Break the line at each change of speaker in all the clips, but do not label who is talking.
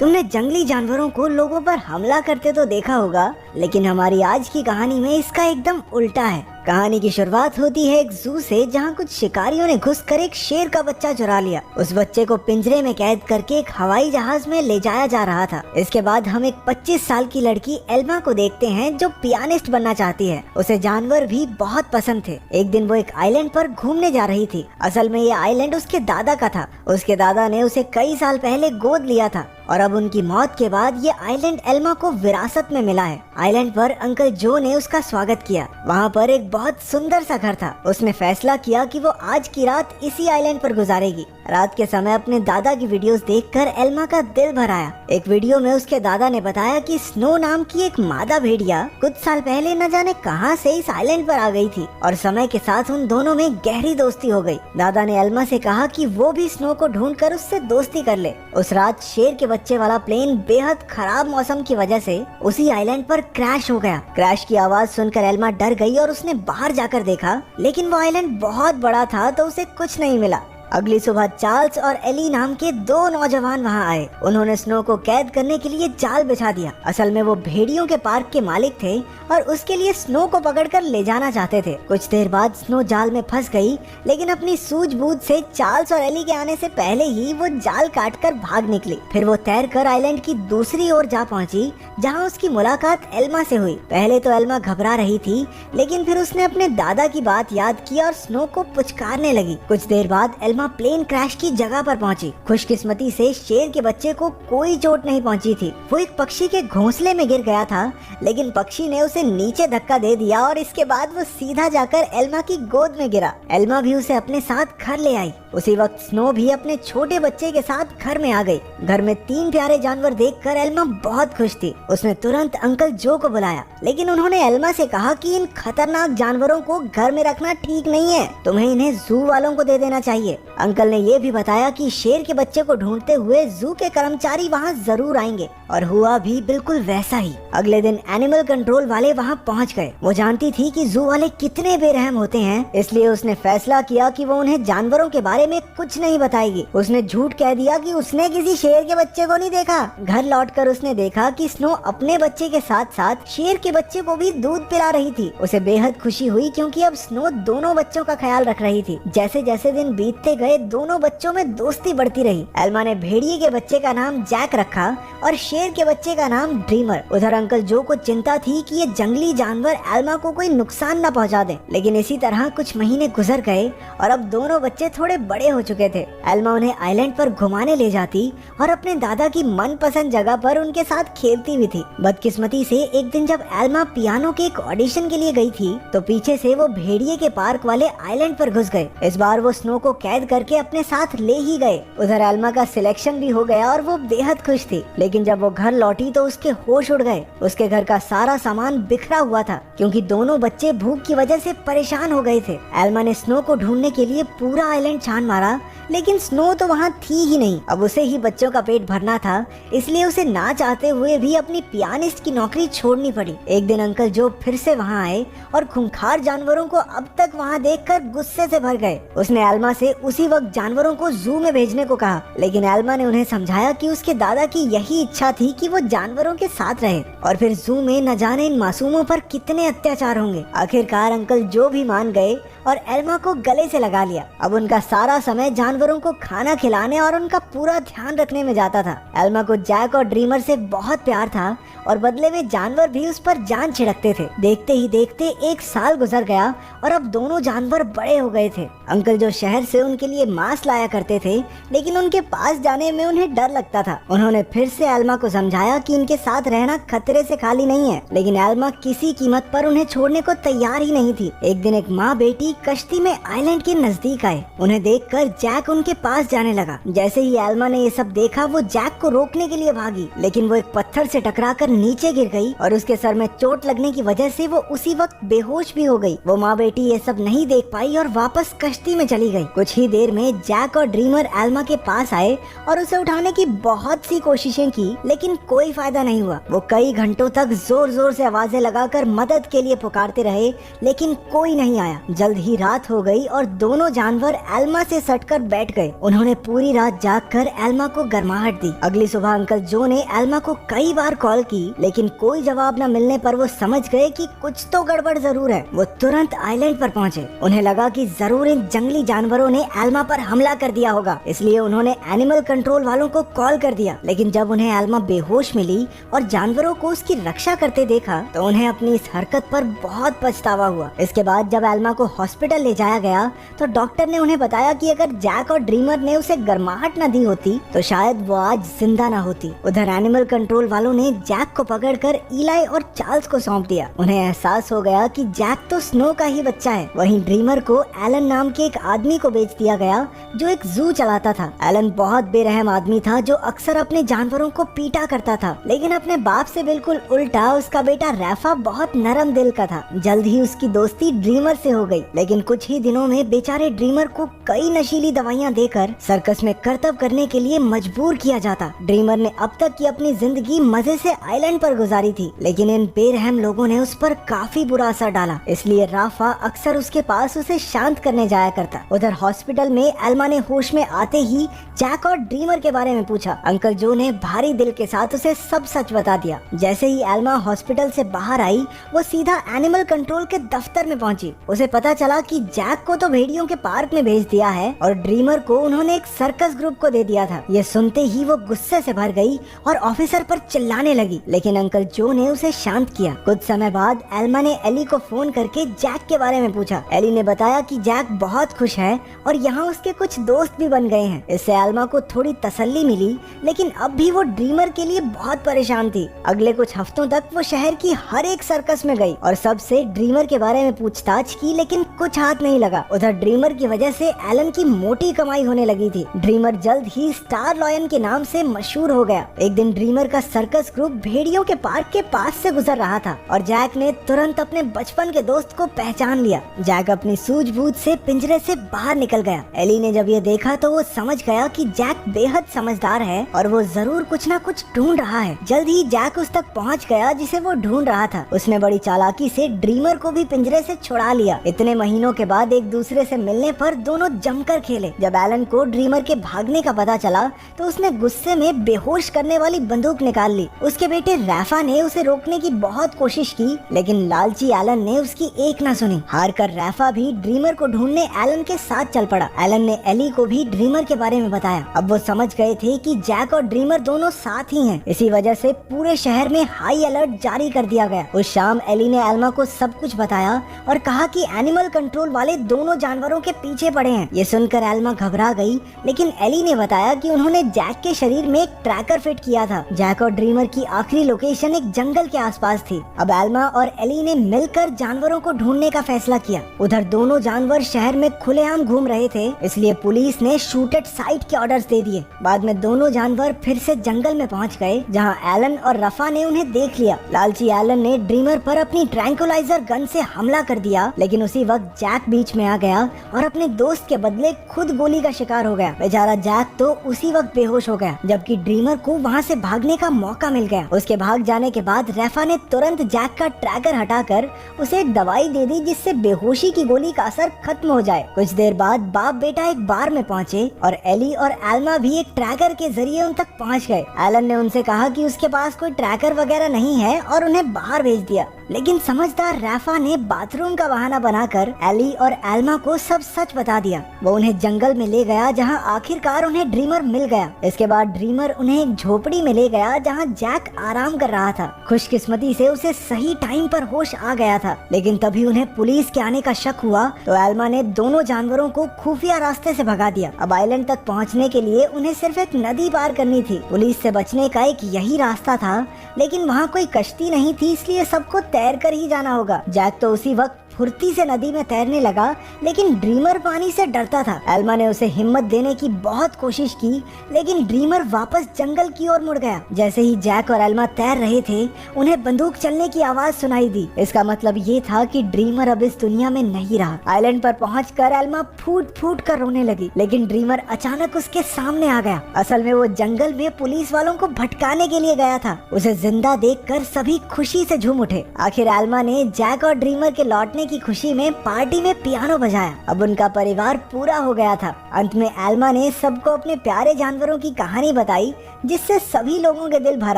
तुमने जंगली जानवरों को लोगों पर हमला करते तो देखा होगा, लेकिन हमारी आज की कहानी में इसका एकदम उल्टा है। कहानी की शुरुआत होती है एक जू से, जहां कुछ शिकारियों ने घुसकर एक शेर का बच्चा चुरा लिया। उस बच्चे को पिंजरे में कैद करके एक हवाई जहाज में ले जाया जा रहा था। इसके बाद हम एक 25 साल की लड़की एल्मा को देखते हैं, जो पियानिस्ट बनना चाहती है। उसे जानवर भी बहुत पसंद थे। एक दिन वो एक आइलैंड पर घूमने जा रही थी। असल में ये आइलैंड उसके दादा का था। उसके दादा ने उसे कई साल पहले गोद लिया था और अब उनकी मौत के बाद ये आइलैंड एल्मा को विरासत में मिला है। आइलैंड पर अंकल जो ने उसका स्वागत किया। वहाँ पर एक बहुत सुंदर सा घर था। उसने फैसला किया कि वो आज की रात इसी आइलैंड पर गुजारेगी। रात के समय अपने दादा की वीडियोस देखकर एल्मा का दिल भर आया। एक वीडियो में उसके दादा ने बताया कि स्नो नाम की एक मादा भेड़िया कुछ साल पहले न जाने कहां से इस आइलैंड पर आ गई थी और समय के साथ उन दोनों में गहरी दोस्ती हो गई। दादा ने एल्मा से कहा कि वो भी स्नो को ढूंढकर उससे दोस्ती कर ले। उस रात शेर के बच्चे वाला प्लेन बेहद खराब मौसम की वजह से उसी आइलैंड पर क्रैश हो गया। क्रैश की आवाज सुनकर एल्मा डर गई और उसने बाहर जाकर देखा, लेकिन वो आइलैंड बहुत बड़ा था तो उसे कुछ नहीं मिला। अगली सुबह चार्ल्स और एली नाम के दो नौजवान वहां आए। उन्होंने स्नो को कैद करने के लिए जाल बिछा दिया। असल में वो भेड़ियों के पार्क के मालिक थे और उसके लिए स्नो को पकड़कर ले जाना चाहते थे। कुछ देर बाद स्नो जाल में फंस गई, लेकिन अपनी सूझबूझ से चार्ल्स और एली के आने से पहले ही वो जाल काटकर भाग निकली। फिर वो तैरकर आइलैंड की दूसरी ओर जा पहुंची, जहां उसकी मुलाकात एल्मा से हुई। पहले तो एल्मा घबरा रही थी, लेकिन फिर उसने अपने दादा की बात याद की और स्नो को पुचकारने लगी। कुछ देर बाद एल्मा प्लेन क्रैश की जगह पर पहुंची। खुशकिस्मती से शेर के बच्चे को कोई चोट नहीं पहुंची थी। वो एक पक्षी के घोंसले में गिर गया था, लेकिन पक्षी ने उसे नीचे धक्का दे दिया और इसके बाद वो सीधा जाकर एल्मा की गोद में गिरा। एल्मा भी उसे अपने साथ घर ले आई। उसी वक्त स्नो भी अपने छोटे बच्चे के साथ घर में आ गई। घर में 3 प्यारे जानवर देखकर एल्मा बहुत खुश थी। उसने तुरंत अंकल जो को बुलाया, लेकिन उन्होंने एल्मा से कहा कि इन खतरनाक जानवरों को घर में रखना ठीक नहीं है, तुम्हें इन्हें जू वालों को दे देना चाहिए। अंकल ने ये भी बताया कि शेर के बच्चे को ढूंढते हुए जू के कर्मचारी वहाँ जरूर आएंगे, और हुआ भी बिल्कुल वैसा ही। अगले दिन एनिमल कंट्रोल वाले वहाँ पहुँच गए। वो जानती थी कि जू वाले कितने बेरहम होते हैं, इसलिए उसने फैसला किया कि वो उन्हें जानवरों के बारे में कुछ नहीं बताएगी। उसने झूठ कह दिया कि उसने किसी शेर के बच्चे को नहीं देखा। घर लौटकर उसने देखा कि स्नो अपने बच्चे के साथ साथ शेर के बच्चे को भी दूध पिला रही थी। उसे बेहद खुशी हुई, क्योंकि अब स्नो दोनों बच्चों का ख्याल रख रही थी। जैसे जैसे दिन बीतते गए, दोनों बच्चों में दोस्ती बढ़ती रही। एल्मा ने भेड़िए के बच्चे का नाम जैक रखा और शेर के बच्चे का नाम ड्रीमर। उधर अंकल जो को चिंता थी कि ये जंगली जानवर एल्मा को कोई नुकसान न पहुंचा दें, लेकिन इसी तरह कुछ महीने गुजर गए और अब दोनों बच्चे थोड़े बड़े हो चुके थे। एल्मा उन्हें आइलैंड पर घुमाने ले जाती और अपने दादा की मनपसंद जगह पर उनके साथ खेलती भी थी। बदकिस्मती से एक दिन जब एल्मा पियानो के एक ऑडिशन के लिए गई थी, तो पीछे से वो भेड़िए के पार्क वाले आइलैंड पर घुस गए। इस बार वो स्नो को कैद करके अपने साथ ले ही गए। उधर एल्मा का सिलेक्शन भी हो गया और वो बेहद खुश थी, लेकिन जब वो घर लौटी तो उसके होश उड़ गए। उसके घर का सारा सामान बिखरा हुआ था, क्योंकि दोनों बच्चे भूख की वजह से परेशान हो गए थे। एल्मा ने स्नो को ढूंढने के लिए पूरा आइलैंड छान मारा, लेकिन स्नो तो वहाँ थी ही नहीं। अब उसे ही बच्चों का पेट भरना था, इसलिए उसे ना चाहते हुए भी अपनी पियानिस्ट की नौकरी छोड़नी पड़ी। एक दिन अंकल जो फिर से वहाँ आए और खूंखार जानवरों को अब तक वहाँ देखकर गुस्से से भर गए। उसने एल्मा से उसी वक्त जानवरों को जू में भेजने को कहा, लेकिन एल्मा ने उन्हें समझाया कि उसके दादा की यही इच्छा थी कि वो जानवरों के साथ रहे, और फिर जू में न जाने इन मासूमों पर कितने अत्याचार होंगे। आखिरकार अंकल जो भी मान गए और एल्मा को गले से लगा लिया। अब उनका सारा समय जानवरों को खाना खिलाने और उनका पूरा ध्यान रखने में जाता था। एल्मा को जैक और ड्रीमर से बहुत प्यार था और बदले में जानवर भी उस पर जान छिड़कते थे। देखते ही देखते 1 साल गुजर गया और अब दोनों जानवर बड़े हो गए थे। अंकल जो शहर से उनके लिए मांस लाया करते थे, लेकिन उनके पास जाने में उन्हें डर लगता था। उन्होंने फिर से एल्मा को समझाया कि इनके साथ रहना खतरे से खाली नहीं है, लेकिन एल्मा किसी कीमत पर उन्हें छोड़ने को तैयार ही नहीं थी। एक दिन एक माँ बेटी कश्ती में आइलैंड के नजदीक आए। उन्हें देखकर जैक उनके पास जाने लगा। जैसे ही एल्मा ने ये सब देखा, वो जैक को रोकने के लिए भागी, लेकिन वो एक पत्थर से टकराकर नीचे गिर गई और उसके सर में चोट लगने की वजह से वो उसी वक्त बेहोश भी हो गई। वो माँ बेटी ये सब नहीं देख पाई और वापस कश्ती में चली गई। कुछ ही देर में जैक और ड्रीमर एल्मा के पास आए और उसे उठाने की बहुत सी कोशिशें की, लेकिन कोई फायदा नहीं हुआ। वो कई घंटों तक जोर जोर से आवाजें लगाकर मदद के लिए पुकारते रहे, लेकिन कोई नहीं आया। जल्द ही रात हो गई और दोनों जानवर एल्मा से सटकर बैठ गए। उन्होंने पूरी रात जागकर एल्मा को गर्माहट दी। अगली सुबह अंकल जो ने एल्मा को कई बार कॉल की, लेकिन कोई जवाब न मिलने पर वो समझ गए कि कुछ तो गड़बड़ जरूर है। वो तुरंत आइलैंड पर पहुंचे। उन्हें लगा कि जरूर इन जंगली जानवरों ने एल्मा पर हमला कर दिया होगा, इसलिए उन्होंने एनिमल कंट्रोल वालों को कॉल कर दिया। लेकिन जब उन्हें एल्मा बेहोश मिली और जानवरों को उसकी रक्षा करते देखा तो उन्हें अपनी इस हरकत पर बहुत पछतावा हुआ। इसके बाद जब एल्मा को हॉस्पिटल ले जाया गया तो डॉक्टर ने उन्हें बताया कि अगर जैक और ड्रीमर ने उसे गर्माहट न दी होती तो शायद वो आज जिंदा न होती। उधर एनिमल कंट्रोल वालों ने जैक को पकड़कर इलाई और चार्ल्स को सौंप दिया। उन्हें एहसास हो गया कि जैक तो स्नो का ही बच्चा है। वहीं ड्रीमर को एलन नाम के एक आदमी को बेच दिया गया जो एक जू चलाता था। एलन बहुत बेरहम आदमी था जो अक्सर अपने जानवरों को पीटा करता था, लेकिन अपने बाप से बिल्कुल उल्टा उसका बेटा रैफा बहुत नरम दिल का था। जल्द ही उसकी दोस्ती ड्रीमर से हो गई, लेकिन कुछ ही दिनों में बेचारे ड्रीमर को कई नशीली दवाइयां देकर सर्कस में करतब करने के लिए मजबूर किया जाता। ड्रीमर ने अब तक की अपनी जिंदगी मजे से आइलैंड पर गुजारी थी, लेकिन इन बेरहम लोगों ने उस पर काफी बुरा असर डाला, इसलिए राफा अक्सर उसके पास उसे शांत करने जाया करता। उधर हॉस्पिटल में एल्मा ने होश में आते ही जैक और ड्रीमर के बारे में पूछा। अंकल जो ने भारी दिल के साथ उसे सब सच बता दिया। जैसे ही एल्मा हॉस्पिटल से बाहर आई वो सीधा एनिमल कंट्रोल के दफ्तर में पहुंची। उसे पता चला कि जैक को तो भेड़ियों के पार्क में भेज दिया है और ड्रीमर को उन्होंने एक सर्कस ग्रुप को दे दिया था। ये सुनते ही वो गुस्से से भर गई और ऑफिसर पर चिल्लाने लगी, लेकिन अंकल जो ने उसे शांत किया। कुछ समय बाद एल्मा ने एली को फोन करके जैक के बारे में पूछा। एली ने बताया कि जैक बहुत खुश है और यहाँ उसके कुछ दोस्त भी बन गए हैं। इससे एल्मा को थोड़ी तसल्ली मिली, लेकिन अब भी वो ड्रीमर के लिए बहुत परेशान थी। अगले कुछ हफ्तों तक वो शहर की हर एक सर्कस में गई और सबसे ड्रीमर के बारे में पूछताछ की, लेकिन कुछ हाथ नहीं लगा। उधर ड्रीमर की वजह से एलन की मोटी कमाई होने लगी थी। ड्रीमर जल्द ही स्टार लॉयन के नाम से मशहूर हो गया। एक दिन ड्रीमर का सर्कस ग्रुप भेड़ियों के पार्क के पास से गुजर रहा था और जैक ने तुरंत अपने बचपन के दोस्त को पहचान लिया। जैक अपनी सूझबूझ से पिंजरे से बाहर निकल गया। एली ने जब ये देखा तो वो समझ गया कि जैक बेहद समझदार है और वो जरूर कुछ ना कुछ ढूंढ रहा है। जल्द ही जैक उस तक पहुंच गया जिसे वो ढूंढ रहा था। उसने बड़ी चालाकी से ड्रीमर को भी पिंजरे से छुड़ा लिया। इतने महीनों के बाद एक दूसरे से मिलने पर दोनों जमकर खेले। जब एलन को ड्रीमर के भागने का पता चला तो उसने गुस्से में बेहोश करने वाली बंदूक निकाल ली। उसके बेटे रैफा ने उसे रोकने की बहुत कोशिश की, लेकिन लालची एलन ने उसकी एक न सुनी। हार कर रैफा भी ड्रीमर को ढूंढने एलन के साथ चल पड़ा। एलन ने एली को भी ड्रीमर के बारे में बताया। अब वो समझ गए थे कि जैक और ड्रीमर दोनों साथ ही हैं। इसी वजह से पूरे शहर में हाई अलर्ट जारी कर दिया गया। उस शाम एली ने एल्मा को सब कुछ बताया और कहा कि एनिमल कंट्रोल वाले दोनों जानवरों के पीछे पड़े हैं। ये सुनकर एल्मा घबरा गई, लेकिन एली ने बताया कि उन्होंने जैक के शरीर में एक ट्रैकर फिट किया था। जैक और ड्रीमर की आखिरी लोकेशन एक जंगल के आसपास थी। अब एल्मा और एली ने मिलकर जानवरों को ढूंढने का फैसला किया। उधर दोनों जानवर शहर में खुलेआम घूम रहे थे, इसलिए पुलिस ने शूट एट साइट के ऑर्डर्स दे दिए। बाद में दोनों जानवर फिर से जंगल में पहुंच गए, जहां एलन और रफा ने उन्हें देख लिया। लालची एलन ने ड्रीमर पर अपनी ट्रैंकुलाइजर गन से हमला कर दिया, लेकिन उसी वक्त जैक बीच में आ गया और अपने दोस्त के बदले खुद गोली का शिकार हो गया। बेचारा जैक तो उसी वक्त बेहोश हो गया, जबकि ड्रीमर को वहां से भागने का मौका मिल गया। उसके भाग जाने के बाद रैफा ने तुरंत जैक का ट्रैकर हटाकर उसे एक दवाई दे दी जिससे बेहोशी की गोली का असर खत्म हो जाए। कुछ देर बाद बाप बेटा एक बार में पहुंचे और एली और एल्मा भी एक ट्रैकर के जरिए उन तक पहुंच गए। एलन ने उनसे कहा कि उसके पास कोई ट्रैकर वगैरह नहीं है और उन्हें बाहर भेज दिया, लेकिन समझदार रैफा ने बाथरूम का बहाना बनाकर एली और एल्मा को सब सच बता दिया। वो उन्हें जंगल में ले गया जहां आखिरकार उन्हें ड्रीमर मिल गया। इसके बाद ड्रीमर उन्हें एक झोपड़ी में ले गया जहां जैक आराम कर रहा था। खुशकिस्मती से उसे सही टाइम पर होश आ गया था, लेकिन तभी उन्हें पुलिस के आने का शक हुआ तो एल्मा ने दोनों जानवरों को खुफिया रास्ते से भगा दिया। अब आइलैंड तक पहुंचने के लिए उन्हें सिर्फ एक नदी पार करनी थी। पुलिस से बचने का एक यही रास्ता था, लेकिन वहाँ कोई कश्ती नहीं थी, इसलिए सबको तैर कर ही जाना होगा। जैक तो उसी वक्त फुर्ती से नदी में तैरने लगा, लेकिन ड्रीमर पानी से डरता था। एल्मा ने उसे हिम्मत देने की बहुत कोशिश की, लेकिन ड्रीमर वापस जंगल की ओर मुड़ गया। जैसे ही जैक और एल्मा तैर रहे थे, उन्हें बंदूक चलने की आवाज सुनाई दी। इसका मतलब ये था कि ड्रीमर अब इस दुनिया में नहीं रहा। आइलैंड पर पहुंचकर एल्मा फूट फूट कर रोने लगी, लेकिन ड्रीमर अचानक उसके सामने आ गया। असल में वो जंगल में पुलिस वालों को भटकाने के लिए गया था। उसे जिंदा देखकर सभी खुशी से झूम उठे। आखिर एल्मा ने जैक और ड्रीमर के लौटने की खुशी में पार्टी में पियानो बजाया। अब उनका परिवार पूरा हो गया था। अंत में एल्मा ने सबको अपने प्यारे जानवरों की कहानी बताई, जिससे सभी लोगों के दिल भर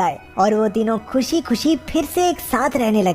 आए और वो तीनों खुशी खुशी फिर से एक साथ रहने लगे।